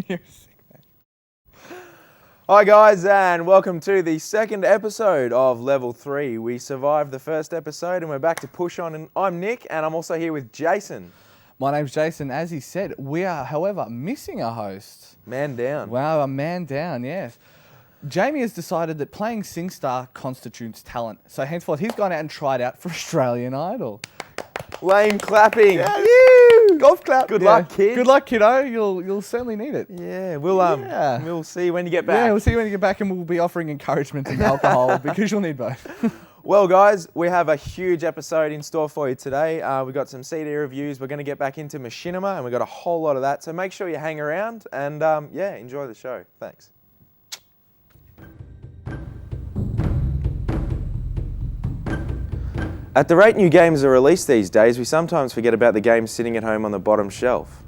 You're sick, man. Hi guys, and welcome to the second episode of Level 3. We survived the first episode and we're back to push on. And I'm Nick, and I'm also here with Jason. My name's Jason. As he said, we are, however, missing a host. Man down. Wow, a man down, yes. Jamie has decided that playing SingStar constitutes talent. So henceforth, he's gone out and tried out for Australian Idol. Lame clapping. Yes. Woo! Golf clap. Good luck, kid. Good luck, kiddo. You'll certainly need it. Yeah, we'll see when you get back. Yeah, we'll see you when you get back, and we'll be offering encouragement and alcohol because you'll need both. Well, guys, we have a huge episode in store for you today. We've got some CD reviews. We're going to get back into machinima, and we've got a whole lot of that. So make sure you hang around and, enjoy the show. Thanks. At the rate new games are released these days, we sometimes forget about the games sitting at home on the bottom shelf.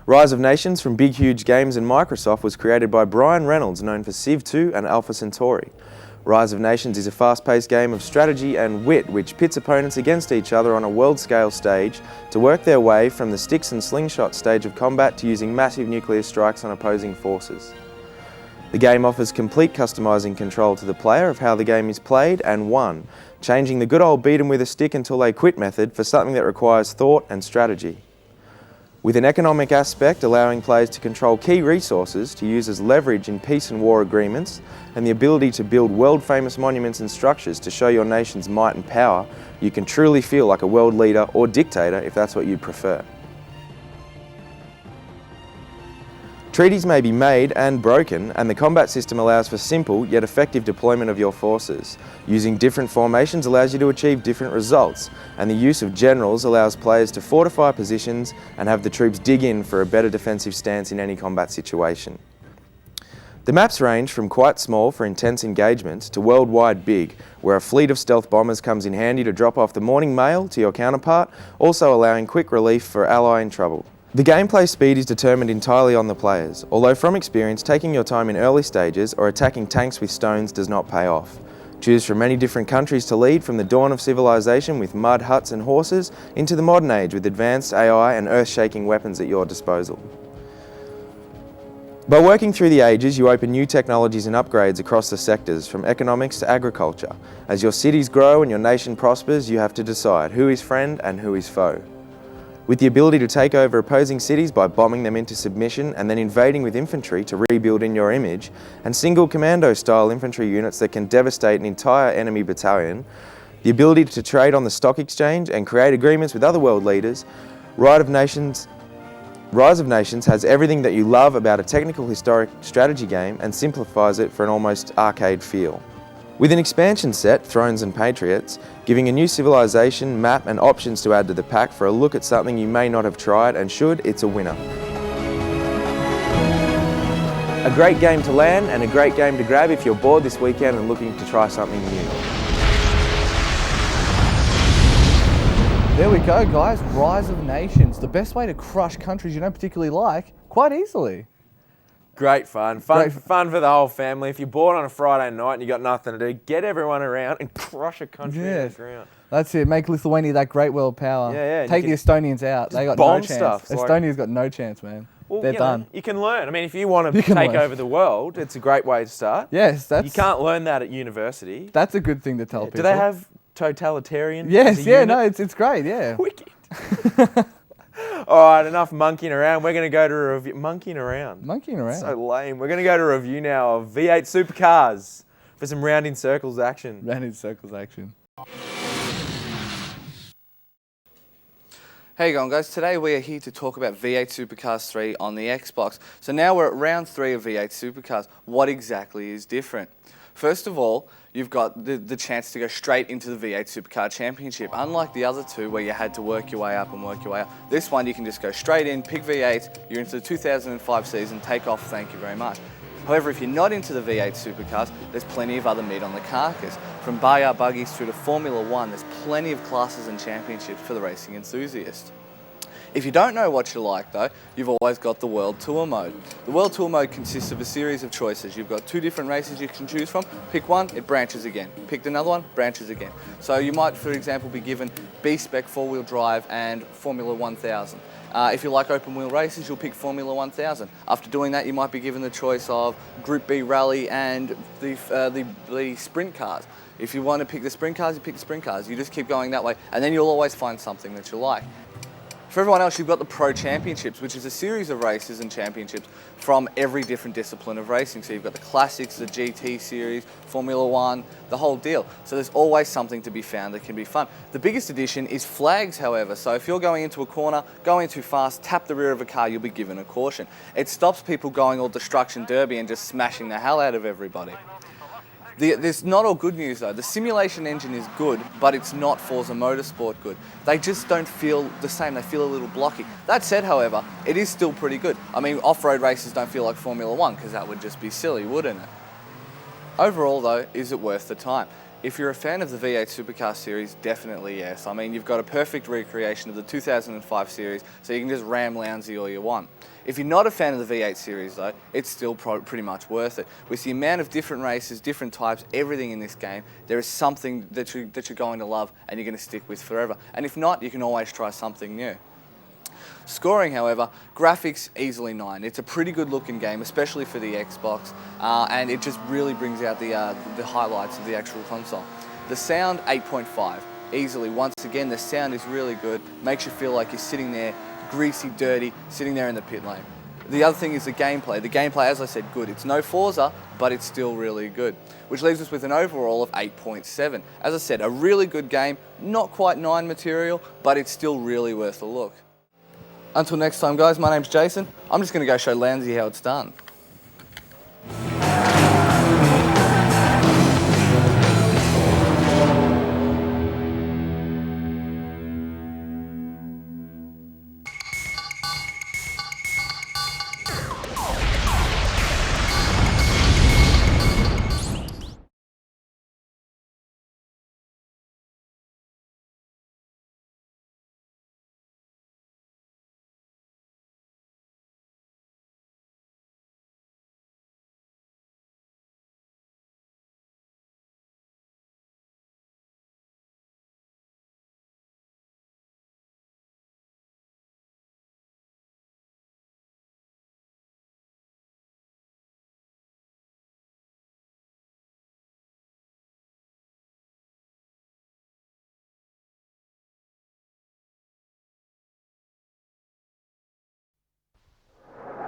Rise of Nations from Big Huge Games and Microsoft was created by Brian Reynolds, known for Civ 2 and Alpha Centauri. Rise of Nations is a fast-paced game of strategy and wit which pits opponents against each other on a world-scale stage to work their way from the sticks and slingshot stage of combat to using massive nuclear strikes on opposing forces. The game offers complete customizing control to the player of how the game is played and won, changing the good old beat 'em with a stick until they quit method for something that requires thought and strategy. With an economic aspect allowing players to control key resources to use as leverage in peace and war agreements, and the ability to build world-famous monuments and structures to show your nation's might and power, you can truly feel like a world leader or dictator if that's what you'd prefer. Treaties may be made and broken, and the combat system allows for simple yet effective deployment of your forces. Using different formations allows you to achieve different results, and the use of generals allows players to fortify positions and have the troops dig in for a better defensive stance in any combat situation. The maps range from quite small for intense engagement to worldwide big, where a fleet of stealth bombers comes in handy to drop off the morning mail to your counterpart, also allowing quick relief for ally in trouble. The gameplay speed is determined entirely on the players, although from experience taking your time in early stages or attacking tanks with stones does not pay off. Choose from many different countries to lead, from the dawn of civilization with mud huts and horses into the modern age with advanced AI and earth-shaking weapons at your disposal. By working through the ages, you open new technologies and upgrades across the sectors, from economics to agriculture. As your cities grow and your nation prospers, you have to decide who is friend and who is foe. With the ability to take over opposing cities by bombing them into submission and then invading with infantry to rebuild in your image, and single commando-style infantry units that can devastate an entire enemy battalion, the ability to trade on the stock exchange and create agreements with other world leaders, Rise of Nations has everything that you love about a technical historic strategy game and simplifies it for an almost arcade feel. With an expansion set, Thrones and Patriots, giving a new civilization, map and options to add to the pack for a look at something you may not have tried, and should, it's a winner. A great game to land and a great game to grab if you're bored this weekend and looking to try something new. There we go, guys. Rise of Nations. The best way to crush countries you don't particularly like quite easily. Great fun. Fun for the whole family. If you're bored on a Friday night and you got nothing to do, get everyone around and crush a country to the ground. That's it. Make Lithuania that great world power. Yeah. Take the Estonians out. They got bomb no chance. stuff. Estonia's got no chance, man. Well, they're done. You can learn. I mean, if you want to take over the world, it's a great way to start. Yes, You can't learn that at university. That's a good thing to tell people. Do they have totalitarian? Yes, it's great, yeah. Wicked. All right, enough monkeying around. We're going to go to a review. Monkeying around. So lame. We're going to go to a review now of V8 Supercars for some round in circles action. How you going, guys? Today we are here to talk about V8 Supercars 3 on the Xbox. So now we're at round 3 of V8 Supercars. What exactly is different? First of all, you've got the chance to go straight into the V8 Supercar Championship. Unlike the other two where you had to work your way up and work your way up, this one you can just go straight in, pick V8, you're into the 2005 season, take off, thank you very much. However, if you're not into the V8 Supercars, there's plenty of other meat on the carcass. From bar-yard buggies through to Formula 1, there's plenty of classes and championships for the racing enthusiast. If you don't know what you like though, you've always got the World Tour mode. The World Tour mode consists of a series of choices. You've got 2 different races you can choose from. Pick one, it branches again. Pick another one, branches again. So you might, for example, be given B-Spec 4-wheel drive and Formula 1000. If you like open wheel races, you'll pick Formula 1000. After doing that, you might be given the choice of Group B Rally and the sprint cars. If you want to pick the sprint cars, you pick the sprint cars. You just keep going that way, and then you'll always find something that you like. For everyone else, you've got the Pro Championships, which is a series of races and championships from every different discipline of racing. So you've got the classics, the GT series, Formula One, the whole deal. So there's always something to be found that can be fun. The biggest addition is flags, however. So if you're going into a corner, going too fast, tap the rear of a car, you'll be given a caution. It stops people going all destruction derby and just smashing the hell out of everybody. There's not all good news though. The simulation engine is good, but it's not Forza Motorsport good. They just don't feel the same. They feel a little blocky. That said, however, it is still pretty good. I mean, off-road races don't feel like Formula One because that would just be silly, wouldn't it? Overall though, is it worth the time? If you're a fan of the V8 Supercar series, definitely yes. I mean, you've got a perfect recreation of the 2005 series, so you can just ram Lounsey all you want. If you're not a fan of the V8 series though, it's still pretty much worth it. With the amount of different races, different types, everything in this game, there is something that you're going to love and you're going to stick with forever. And if not, you can always try something new. Scoring, however, graphics easily 9. It's a pretty good looking game, especially for the Xbox, and it just really brings out the highlights of the actual console. The sound, 8.5. Easily, once again, the sound is really good, makes you feel like you're sitting there, greasy, dirty, sitting there in the pit lane. The other thing is the gameplay. The gameplay, as I said, good. It's no Forza, but it's still really good, which leaves us with an overall of 8.7. As I said, a really good game, not quite 9 material, but it's still really worth a look. Until next time, guys, my name's Jason. I'm just going to go show Lounsey how it's done.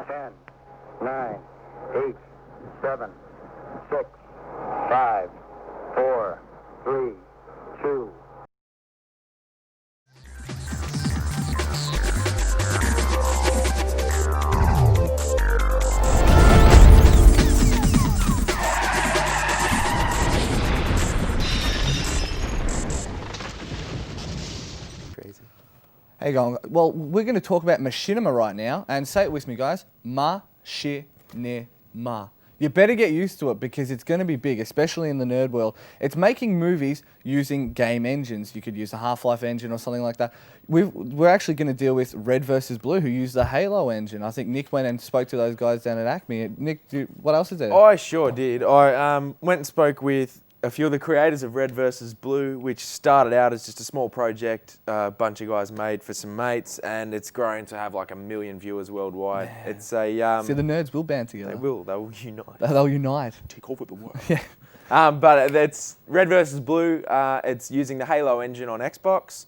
Ten, 9, 8, 7, 6, 5, 4, 3, 2. Crazy. Hey, going. Well, we're going to talk about machinima right now, and say it with me, guys. Machinima. You better get used to it because it's going to be big, especially in the nerd world. It's making movies using game engines. You could use a Half-Life engine or something like that. We're actually going to deal with Red vs. Blue, who used the Halo engine. I think Nick went and spoke to those guys down at Acme. Nick, what else is there? I sure did. I went and spoke with a few of the creators of Red vs. Blue, which started out as just a small project a bunch of guys made for some mates, and it's grown to have like 1 million viewers worldwide. Man. It's a... See, the nerds will band together. They will unite. They'll unite. Take off with the world. Yeah. But it's Red vs. Blue. It's using the Halo engine on Xbox.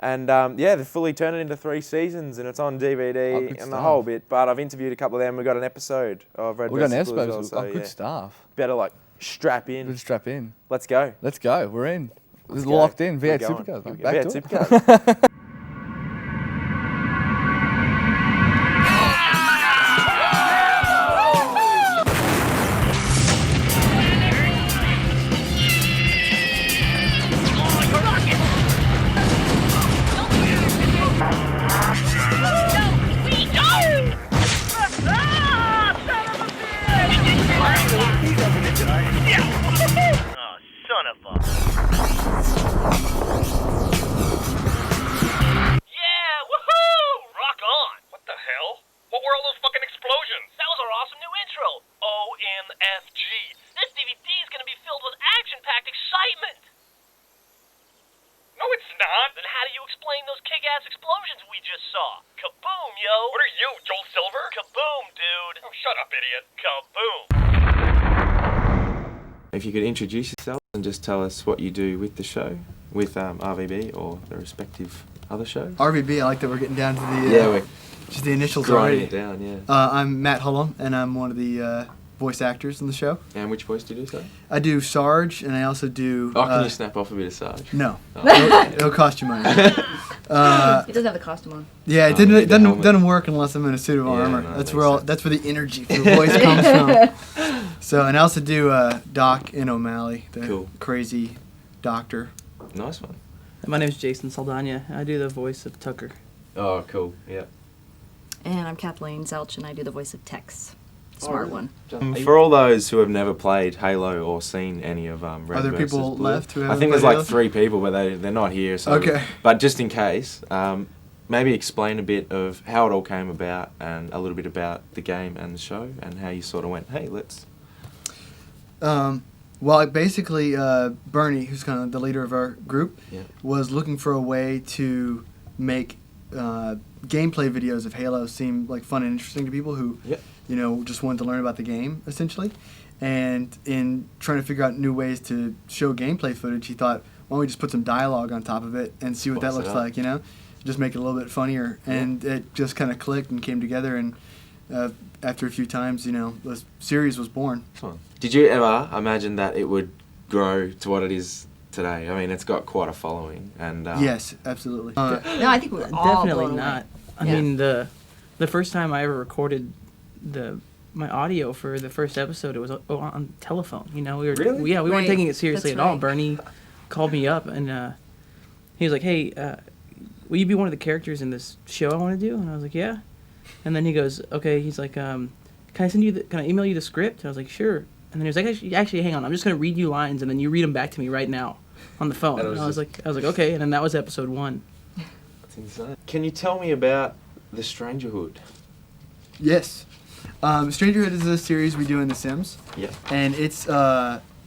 And yeah, they've fully turned it into 3 seasons, and it's on DVD and the whole bit. But I've interviewed a couple of them. We've got an episode of Red vs. Blue as well. So, good stuff. Better like strap in. Good strap in. Let's go. Let's go. We're in. This is locked in. V8 Supercars. Back V8 Supercars. Oh, son of a... kick-ass explosions we just saw. Kaboom, yo! What are you, Joel Silver? Kaboom, dude! Oh, shut up, idiot. Kaboom! If you could introduce yourself and just tell us what you do with the show, with RVB or the respective other shows. RVB, I like that we're getting down to the we're just the initials grinding already. it down, yeah. I'm Matt Hullum, and I'm one of the voice actors in the show. And which voice do you do, sorry? I do Sarge, and I also do. Oh, can you snap off a bit of Sarge? No, Oh. it'll cost you money. He doesn't have the costume on. Yeah, it you need the doesn't helmet. work unless I'm in a suit of Yeah, armor. no, That's that where makes sense. that's where the energy for the voice comes from. So, and I also do Doc in O'Malley, the Cool. crazy doctor. Nice one. My name is Jason Saldana. I do the voice of Tucker. Oh, cool, yeah. And I'm Kathleen Zelch, and I do the voice of Tex. Smart one. For all those who have never played Halo or seen any of Red Are there versus people Blue, left who I haven't think there's played like Halo? 3 people, but they're not here. So Okay. But just in case, maybe explain a bit of how it all came about and a little bit about the game and the show and how you sort of went, hey, let's... Well, basically, Bernie, who's kind of the leader of our group, Yeah. was looking for a way to make gameplay videos of Halo seem like fun and interesting to people who, Yep. you know, just wanted to learn about the game, essentially. And in trying to figure out new ways to show gameplay footage, he thought, why don't we just put some dialogue on top of it and see what that Spice it looks up. like, you know? Just make it a little bit funnier. And it just kind of clicked and came together, and after a few times, you know, the series was born. Fun. Did you ever imagine that it would grow to what it is today? I mean, it's got quite a following. And Yes, absolutely. No, I think we were all Definitely blown not. away. I Yeah. mean, the first time I ever recorded my audio for the first episode, it was on telephone. You know, we were Really? we weren't Right. taking it seriously That's at all. right. Bernie called me up and he was like, "Hey, will you be one of the characters in this show I want to do?" And I was like, "Yeah." And then he goes, "Okay." He's like, "Can I email you the script?" And I was like, "Sure." And then he was like, "Actually, hang on. I'm just gonna read you lines, and then you read them back to me right now on the phone." And it And was I was like, "Okay." And then that was episode 1. That's insane. Can you tell me about the Strangerhood? Yes. Strangerhood is a series we do in The Sims, Yeah. and it's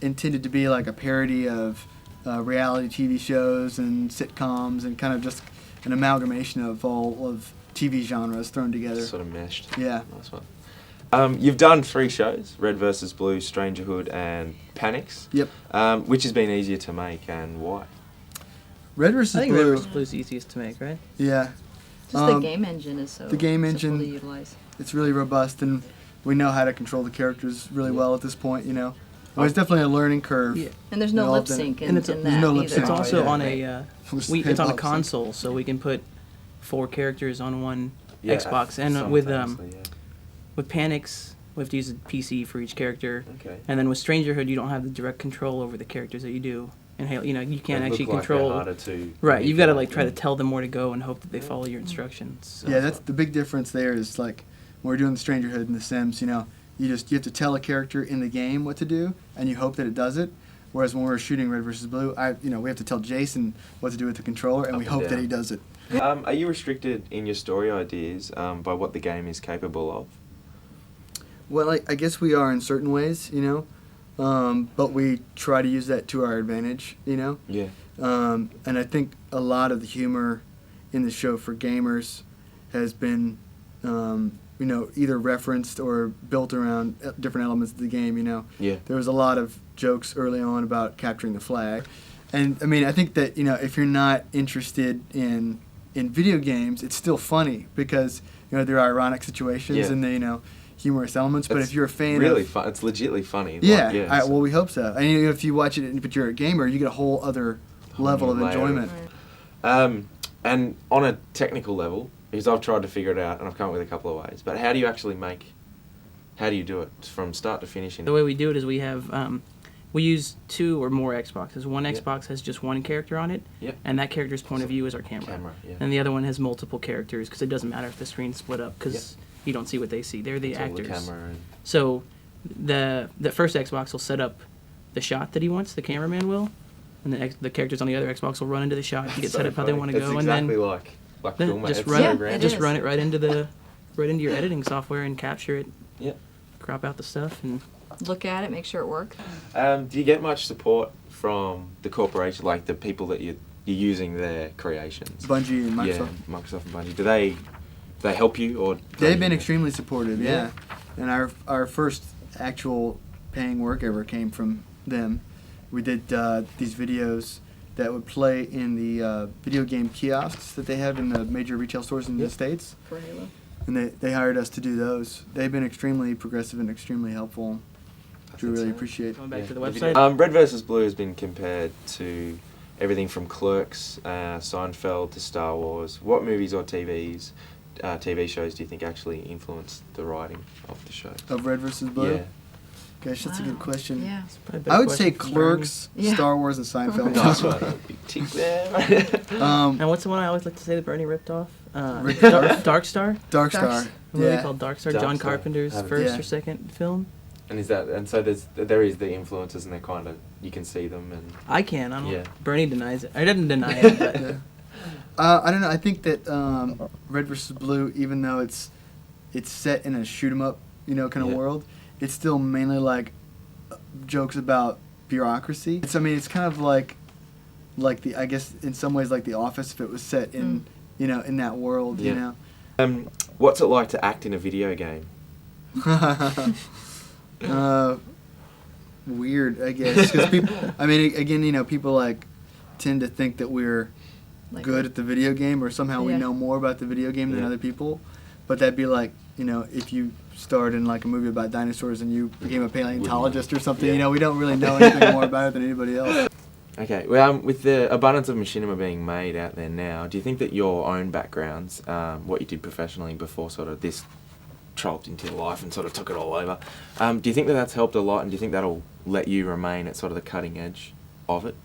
intended to be like a parody of reality TV shows and sitcoms and kind of just an amalgamation of all of TV genres thrown together. Sort of meshed. Yeah. Nice one. You've done 3 shows, Red vs. Blue, Strangerhood, and Panics. Yep. Which has been easier to make and why? Red vs. I think Blue. Red vs. Blue's easiest to make, right? Yeah. Just the game engine is so the game simple engine- to utilize. It's really robust, and we know how to control the characters really well at this point, you know. Well, it's definitely a learning curve. Yeah. And there's no lip involved in it. sync in, And it's in there's that no lip either. sync. It's Oh, also yeah. on it's on a Hip-hop console, so we can put 4 characters on one Yeah, Xbox. And with simultaneously, Panics, we have to use a PC for each character. Okay. And then with Strangerhood, you don't have the direct control over the characters that you do. And Halo, you know, you can't They actually look like they're control. harder to Right, you've got to manipulate. like try to tell them where to go and hope that they follow your instructions. So. Yeah, that's the big difference there is like when we're doing the Strangerhood and the Sims, you know, you have to tell a character in the game what to do and you hope that it does it. Whereas when we're shooting Red versus Blue, we have to tell Jason what to do with the controller and we Up and hope that down. he does it. Are you restricted in your story ideas by what the game is capable of? Well, I guess we are in certain ways, you know, but we try to use that to our advantage, you know. Yeah. And I think a lot of the humor in the show for gamers has been, you know, either referenced or built around different elements of the game, you know. Yeah. There was a lot of jokes early on about capturing the flag. And, I mean, I think that, you know, if you're not interested in video games, it's still funny because, you know, there are ironic situations Yeah. and, you know, humorous elements. But It's if you're a fan really of... fun. It's legitly funny. Yeah, Like, well, we hope so. And you know, if you watch it, but you're a gamer, you get a whole other level of new layer. enjoyment. And on a technical level, because I've tried to figure it out and I've come up with a couple of ways, but how do you do it from start to finish? The way we do it is we have we use 2 or more Xboxes. One Xbox has just one character on it, Yep. and that character's point of view is our camera. Yeah. And the other one has multiple characters because it doesn't matter if the screen's split up because you don't see what they see. They're the It's all actors. the camera and So the first Xbox will set up the shot that he wants, the cameraman will, and the characters on the other Xbox will run into the shot and get So set up how they funny. want to It's go, exactly and like then film. just It's run so Yeah, grand. it just is. run it right into your editing software and capture it. Yeah. Crop out the stuff and Look at it, make sure it works. Do you get much support from the corporation, like the people that you you're using their creations. Bungie and Microsoft. Yeah, Microsoft and Bungie. Do they help you or? They've been extremely supportive, Yeah. yeah. And our first actual paying work ever came from them. We did these videos that would play in the video game kiosks that they have in the major retail stores in the States. For Halo. And they hired us to do those. They've been extremely progressive and extremely helpful, which we really appreciate. Going back to the video. website. Red vs. Blue has been compared to everything from Clerks, Seinfeld to Star Wars. What movies or TV shows do you think actually influenced the writing of the show? Of Red versus Blue? Yeah. Gosh, that's a good question. Yeah. Probably a better I would say question for Bernie. Clerks, Yeah. Star Wars, and Seinfeld. Nice one. Big tick there. And what's the one I always like to say that Bernie ripped off? Ripped off? Dark Star. Dark Star. Dark- A movie Yeah. called Dark Star. Dark John Star. Carpenter's Haven't- first Yeah. or second film. And so there is the influences, and they're kind of, you can see them, and I can. I don't. Yeah. Bernie denies it. I didn't deny it. But Yeah. I don't know. I think that Red versus Blue, even though it's set in a shoot 'em up, kind of Yeah. world, it's still mainly like jokes about bureaucracy. It's kind of like the, I guess in some ways like The Office if it was set in in that world. Yeah. What's it like to act in a video game? Weird, I guess, because people. Again, people like tend to think that we're Like good at the video game, or somehow we Yeah. know more about the video game than Yeah. other people. But that'd be like, if you starred in like a movie about dinosaurs and you became a paleontologist or something. Yeah. We don't really know anything more about it than anybody else. Okay, well, with the abundance of machinima being made out there now, do you think that your own backgrounds, what you did professionally before sort of this trolled into your life and sort of took it all over, do you think that that's helped a lot, and do you think that'll let you remain at sort of the cutting edge of it?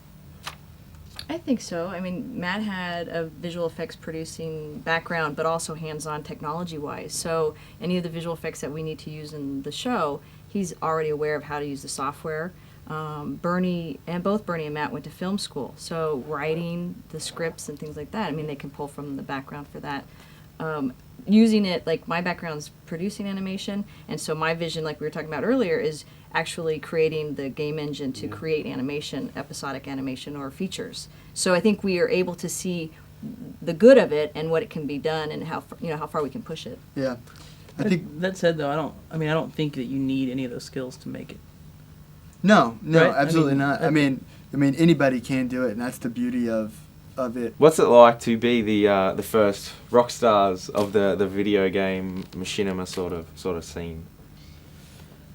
I think so. Matt had a visual effects producing background, but also hands-on technology-wise. So any of the visual effects that we need to use in the show, he's already aware of how to use the software. Both Bernie and Matt went to film school, so writing the scripts and things like that. They can pull from the background for that. Using it, like my background's producing animation, and so my vision, like we were talking about earlier, is actually creating the game engine to create animation, episodic animation or features. So I think we are able to see the good of it and what it can be done and how far we can push it. Yeah, I think that said, though, I don't think that you need any of those skills to make it. no, Right? absolutely not. Anybody can do it, and that's the beauty of it. What's it like to be the first rock stars of the video game machinima sort of scene?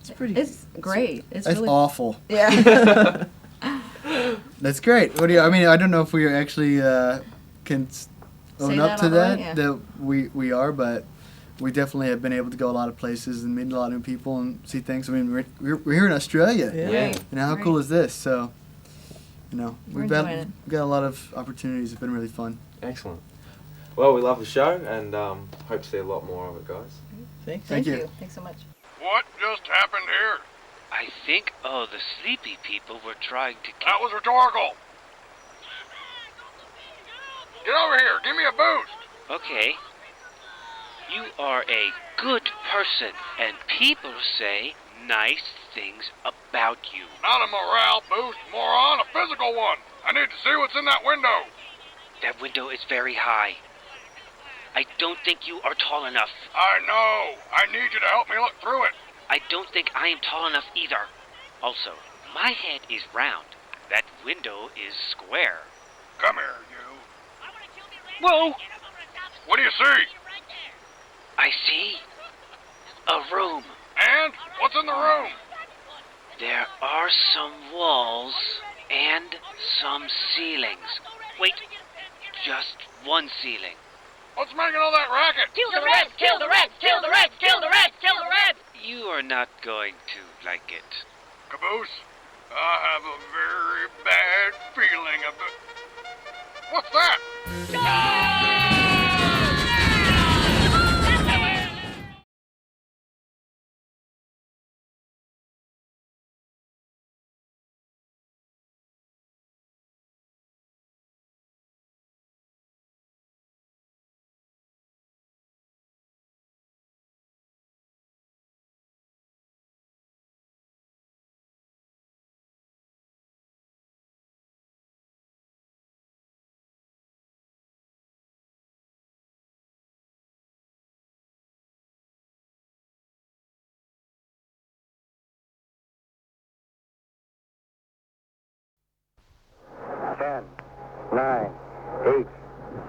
It's pretty. It's great. It's That's really awful. Yeah. That's great. What do you? I don't know if we actually can own Say up that to outright, that. yeah. That we are, but we definitely have been able to go a lot of places and meet a lot of new people and see things. We're here in Australia. Yeah. Right. And how Right. cool is this? So, We're we've got enjoying it. a lot of opportunities. It's been really fun. Excellent. Well, we love the show, and hope to see a lot more of it, guys. Thanks. Thank you. Thanks so much. What just happened here? I think all the sleepy people were trying to That kill. was rhetorical. Get over here. Give me a boost. Okay. You are a good person, and people say nice things about you. Not a morale boost, moron. A physical one. I need to see what's in that window. That window is very high. I don't think you are tall enough. I know. I need you to help me look through it. I don't think I am tall enough either. Also, my head is round. That window is square. Come here, you. Whoa! What do you see? I see a room. And what's in the room? There are some walls and some ceilings. Wait, just one ceiling. What's making all that racket? Kill the rats! Kill the rats! Kill the rats! Kill the rats! Kill the rats! You are not going to like it. Caboose, I have a very bad feeling about... What's that?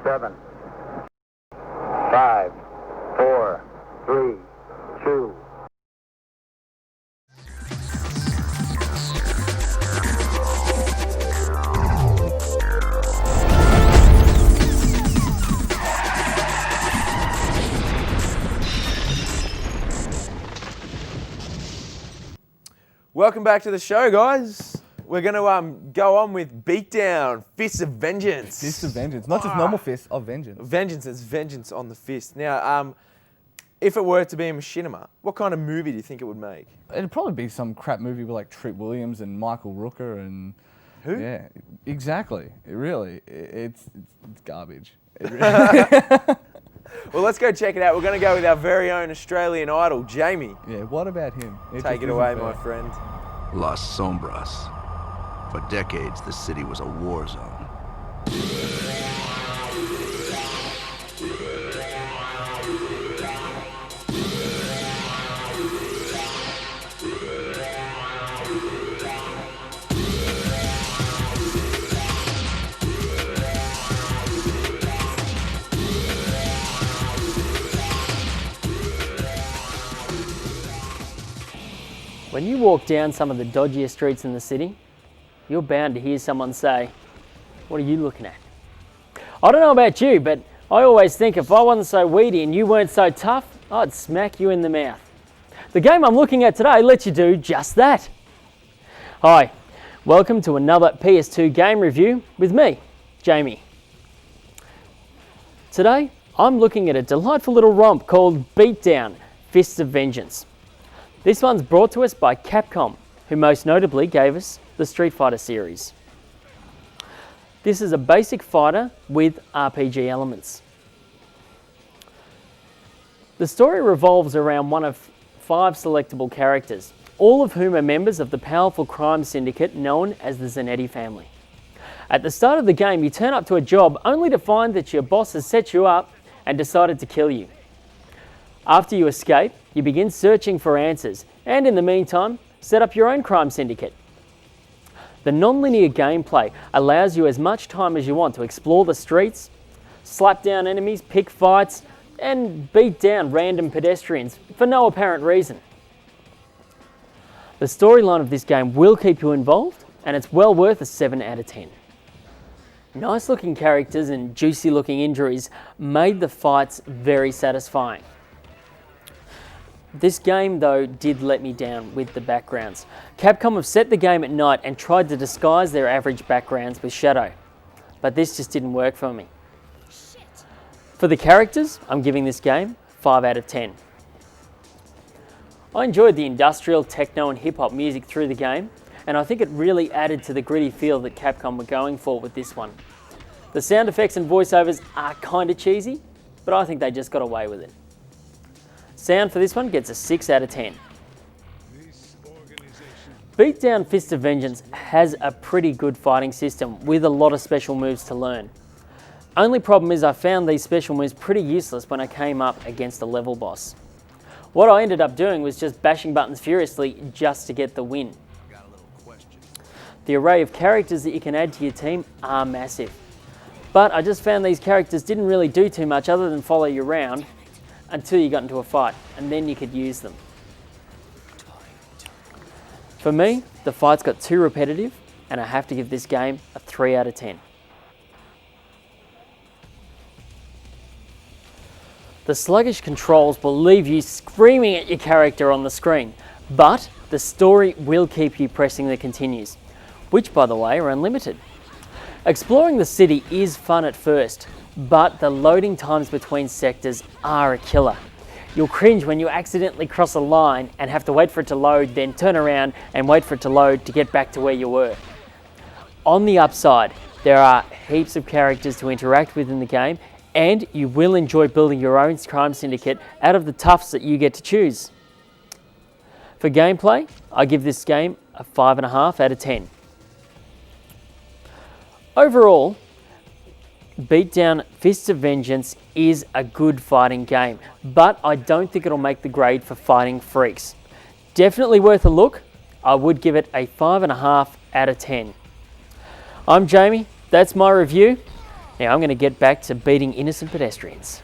7, 5, 4, 3, 2. Welcome back to the show, guys. We're going to go on with Beatdown, Fists of Vengeance. Fist of Vengeance. Not just normal fist, of vengeance. Vengeance, it's vengeance on the fist. Now, if it were to be a machinima, what kind of movie do you think it would make? It'd probably be some crap movie with like Trip Williams and Michael Rooker and... Who? Yeah, exactly. It's garbage. Well, let's go check it out. We're going to go with our very own Australian idol, Jamie. Yeah, what about him? Take it away, my friend. Las Sombras. For decades, the city was a war zone. When you walk down some of the dodgier streets in the city, you're bound to hear someone say, "What are you looking at?" I don't know about you, but I always think if I wasn't so weedy and you weren't so tough, I'd smack you in the mouth. The game I'm looking at today lets you do just that. Hi, welcome to another PS2 game review with me, Jamie. Today, I'm looking at a delightful little romp called Beatdown, Fists of Vengeance. This one's brought to us by Capcom, who most notably gave us the Street Fighter series. This is a basic fighter with RPG elements. The story revolves around one of 5 selectable characters, all of whom are members of the powerful crime syndicate known as the Zanetti family. At the start of the game, you turn up to a job only to find that your boss has set you up and decided to kill you. After you escape, you begin searching for answers, and in the meantime, set up your own crime syndicate. The non-linear gameplay allows you as much time as you want to explore the streets, slap down enemies, pick fights, and beat down random pedestrians for no apparent reason. The storyline of this game will keep you involved, and it's well worth a 7 out of 10. Nice looking characters and juicy looking injuries made the fights very satisfying. This game, though, did let me down with the backgrounds. Capcom have set the game at night and tried to disguise their average backgrounds with shadow, but this just didn't work for me. For the characters, I'm giving this game 5 out of 10. I enjoyed the industrial, techno and hip-hop music through the game, and I think it really added to the gritty feel that Capcom were going for with this one. The sound effects and voiceovers are kinda cheesy, but I think they just got away with it. Sound for this one gets a 6 out of 10. Beatdown Fist of Vengeance has a pretty good fighting system with a lot of special moves to learn. Only problem is I found these special moves pretty useless when I came up against a level boss. What I ended up doing was just bashing buttons furiously just to get the win. The array of characters that you can add to your team are massive, but I just found these characters didn't really do too much other than follow you around until you got into a fight, and then you could use them. For me, the fights got too repetitive, and I have to give this game a 3 out of 10. The sluggish controls will leave you screaming at your character on the screen, but the story will keep you pressing the continues, which by the way are unlimited. Exploring the city is fun at first, but the loading times between sectors are a killer. You'll cringe when you accidentally cross a line and have to wait for it to load, then turn around and wait for it to load to get back to where you were. On the upside, there are heaps of characters to interact with in the game, and you will enjoy building your own crime syndicate out of the toughs that you get to choose. For gameplay, I give this game a 5.5 out of 10. Overall, Beatdown Fists of Vengeance is a good fighting game, but I don't think it'll make the grade for fighting freaks. Definitely worth a look. I would give it a 5.5 out of 10. I'm Jamie, that's my review. Now I'm going to get back to beating innocent pedestrians.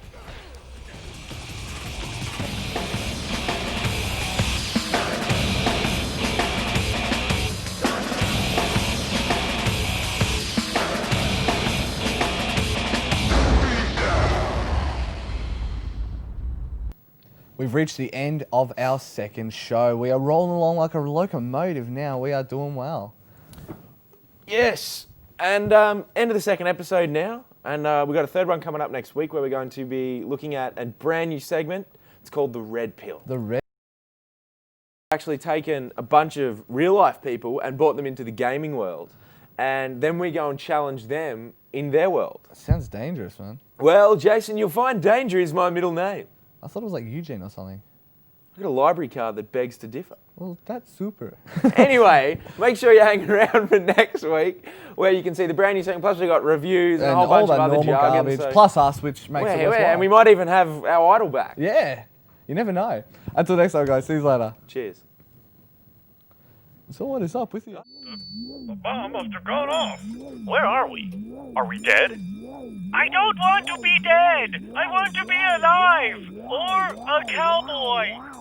We've reached the end of our second show. We are rolling along like a locomotive now. We are doing well. Yes, and end of the second episode now, and we've got a third one coming up next week where we're going to be looking at a brand new segment. It's called The Red Pill. The Red Actually taken a bunch of real life people and brought them into the gaming world, and then we go and challenge them in their world. That sounds dangerous, man. Well, Jason, you'll find Danger is my middle name. I thought it was like Eugene or something. I've got a library card that begs to differ. Well, that's super. Anyway, make sure you hang around for next week where you can see the brand new segment. Plus we've got reviews and a whole bunch of other jargon. Garbage, plus us, which makes it worthwhile. And we might even have our idol back. Yeah, you never know. Until next time, guys. See you later. Cheers. So what is up with you? The bomb must have gone off. Where are we? Are we dead? I don't want to be dead. I want to be alive. Or a cowboy.